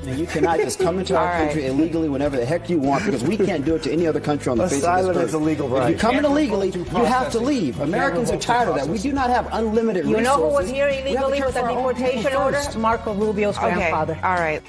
And you cannot just come into our country illegally whenever the heck you want, because we can't do it to any other country on the face of this earth. Is a legal right. If you come in illegally, you have to leave. Americans are tired of that. We do not have unlimited resources. You know who was here illegally with a deportation order? Marco Rubio's grandfather. All right.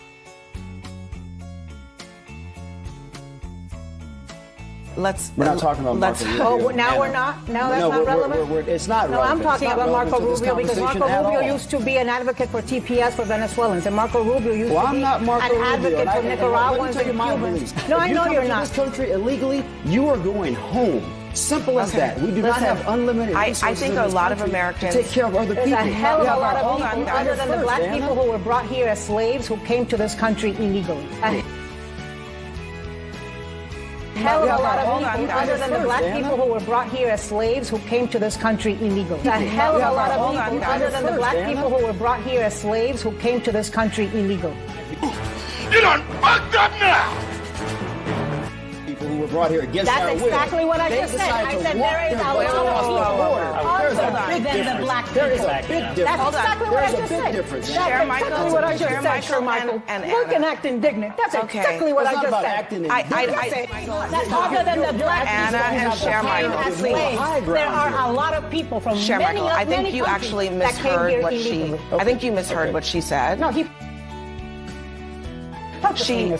We're not talking about Marco Rubio. Oh, now we're not? Now that's not relevant? It's not relevant. No, I'm talking about Marco Rubio because Marco Rubio used to be an advocate for TPS for Venezuelans, and Marco Rubio used to be an advocate for Nicaraguans and Cubans. No, I know you're not. If you come to this country illegally, you are going home. Simple as that. We do not have unlimited resources. I think a lot of Americans to take care of other people. There's a hell of a lot of people other than the black people who were brought here as slaves who came to this country illegally. Hell of a lot of people other than the black people who were brought here as slaves who came to this country illegally. A hell of a lot of people other than the black people who were brought here as slaves who came to this country illegally. You done fucked up now! People who were brought here against our will. That's exactly what I just said. I said there is a lot of people other than the black people. There is a big difference. That's exactly what I just said. That's exactly what I just said, Sir Michael. Look and act indignant. That's exactly what I just said. That's other than the black people who came as slaves. There are a lot of people from many countries I think you actually misheard what she. I think you misheard what she said. No, he. She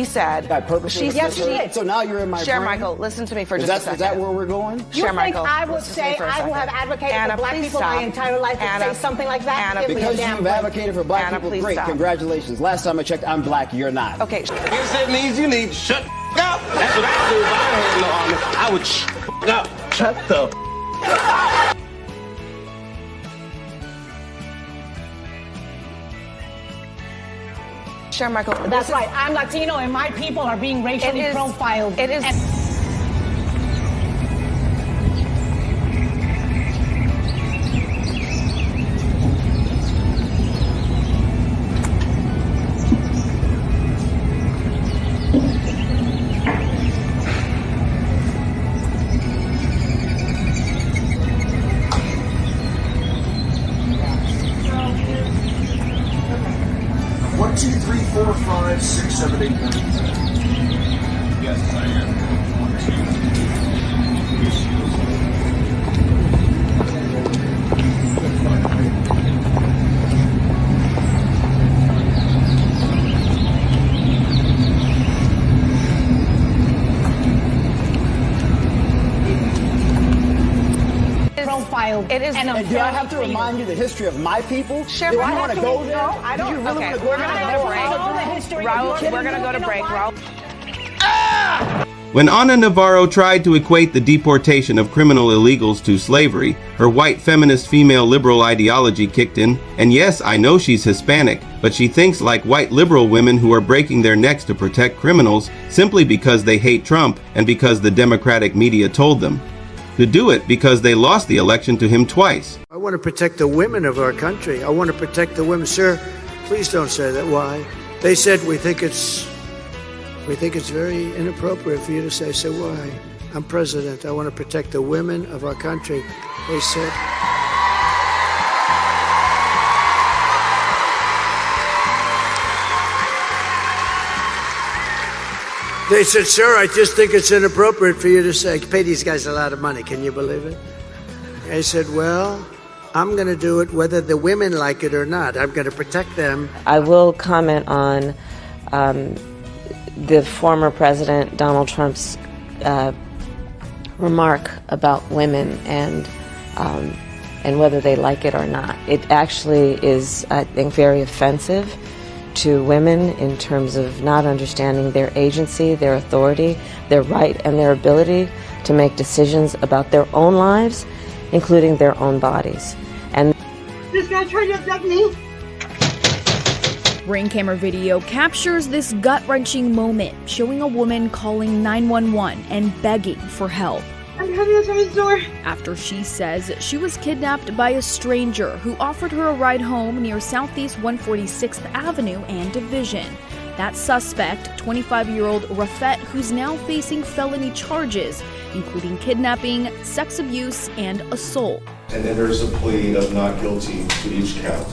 said. Yes, she did. So now you're in my brain. Michael, listen to me for just a second. Is that where we're going? You think I would say I will have advocated for black people my entire life and say something like that? Because you've advocated for black people, great, congratulations. Last time I checked, I'm black, you're not. Okay. Guess that means you need to shut up. That's what I do if I had no army. I would up. Shut the Sure, Michael. That's right. I'm Latino and my people are being racially profiled. It is. One, two, three, 4, 5, 6, 7, 8, 9, 10. Yes, I am. 1, profiled. It is. And do I have to remind you the history of my people? Sure. Do I want to go there? I don't. Do you really want to go We're there? going to go to break. Raul, we're going to go to break. Raul. When Ana Navarro tried to equate the deportation of criminal illegals to slavery, her white feminist female liberal ideology kicked in. And yes, I know she's Hispanic, but she thinks like white liberal women who are breaking their necks to protect criminals simply because they hate Trump and because the Democratic media told them to do it because they lost the election to him twice. I want to protect the women of our country. I want to protect the women. Sir, please don't say that. Why? They said we think it's very inappropriate for you to say. So why? I'm president. I want to protect the women of our country. They said. They said, sir, I just think it's inappropriate for you to say, pay these guys a lot of money. Can you believe it? I said, well, I'm going to do it whether the women like it or not. I'm going to protect them. I will comment on the former President Donald Trump's remark about women and whether they like it or not. It actually is, I think, very offensive to women in terms of not understanding their agency, their authority, their right, and their ability to make decisions about their own lives, including their own bodies. And this guy tried to abduct me. Ring camera video captures this gut-wrenching moment, showing a woman calling 911 and begging for help. I'm coming outside his door. After she says she was kidnapped by a stranger who offered her a ride home near Southeast 146th Avenue and Division. That suspect, 25-year-old Rafet, who's now facing felony charges, including kidnapping, sex abuse, and assault. And enters a plea of not guilty to each count.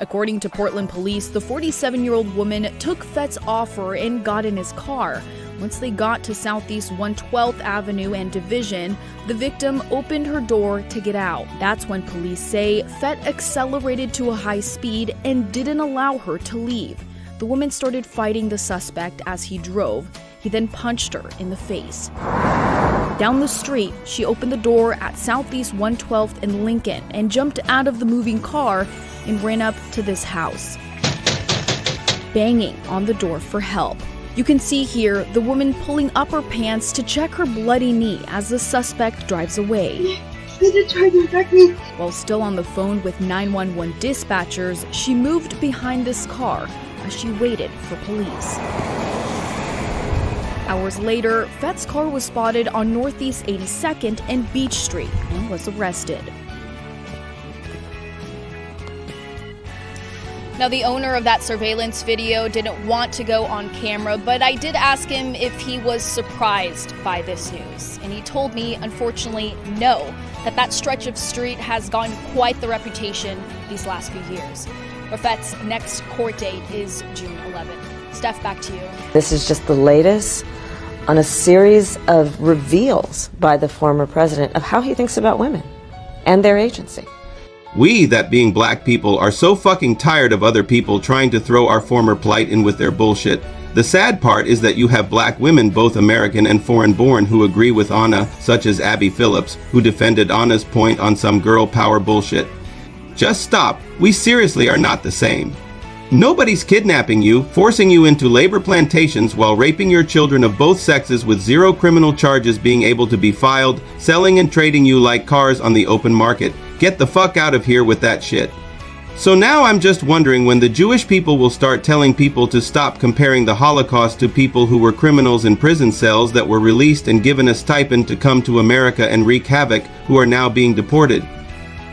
According to Portland police, the 47-year-old woman took Fett's offer and got in his car. Once they got to Southeast 112th Avenue and Division, the victim opened her door to get out. That's when police say Fett accelerated to a high speed and didn't allow her to leave. The woman started fighting the suspect as he drove. He then punched her in the face. Down the street, she opened the door at Southeast 112th and Lincoln and jumped out of the moving car and ran up to this house, banging on the door for help. You can see here the woman pulling up her pants to check her bloody knee as the suspect drives away. They tried to attack me. While still on the phone with 911 dispatchers, she moved behind this car as she waited for police. Hours later, Fett's car was spotted on Northeast 82nd and Beach Street and was arrested. Now, the owner of that surveillance video didn't want to go on camera, but I did ask him if he was surprised by this news. And he told me, unfortunately, no, that stretch of street has gotten quite the reputation these last few years. Fett's next court date is June 11th. Steph, back to you. This is just the latest on a series of reveals by the former president of how he thinks about women and their agency. We, that being black people, are so fucking tired of other people trying to throw our former plight in with their bullshit. The sad part is that you have black women, both American and foreign-born, who agree with Anna, such as Abby Phillips, who defended Anna's point on some girl power bullshit. Just stop. We seriously are not the same. Nobody's kidnapping you, forcing you into labor plantations while raping your children of both sexes with zero criminal charges being able to be filed, selling and trading you like cars on the open market. Get the fuck out of here with that shit. So now I'm just wondering when the Jewish people will start telling people to stop comparing the Holocaust to people who were criminals in prison cells that were released and given a stipend to come to America and wreak havoc, who are now being deported.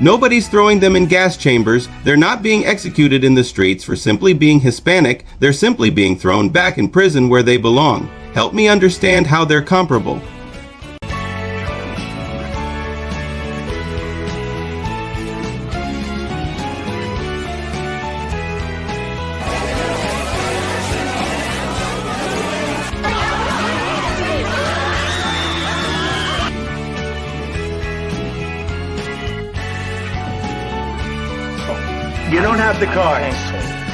Nobody's throwing them in gas chambers. They're not being executed in the streets for simply being Hispanic. They're simply being thrown back in prison where they belong. Help me understand how they're comparable. You don't have the cards.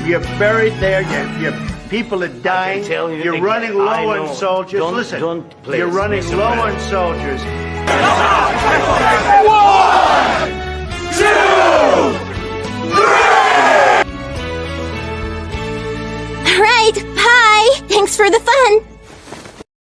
You're buried there. Your people are dying. You're running low on soldiers. Listen, you're running low on soldiers. 1, 2, 3! All right, bye. Thanks for the fun.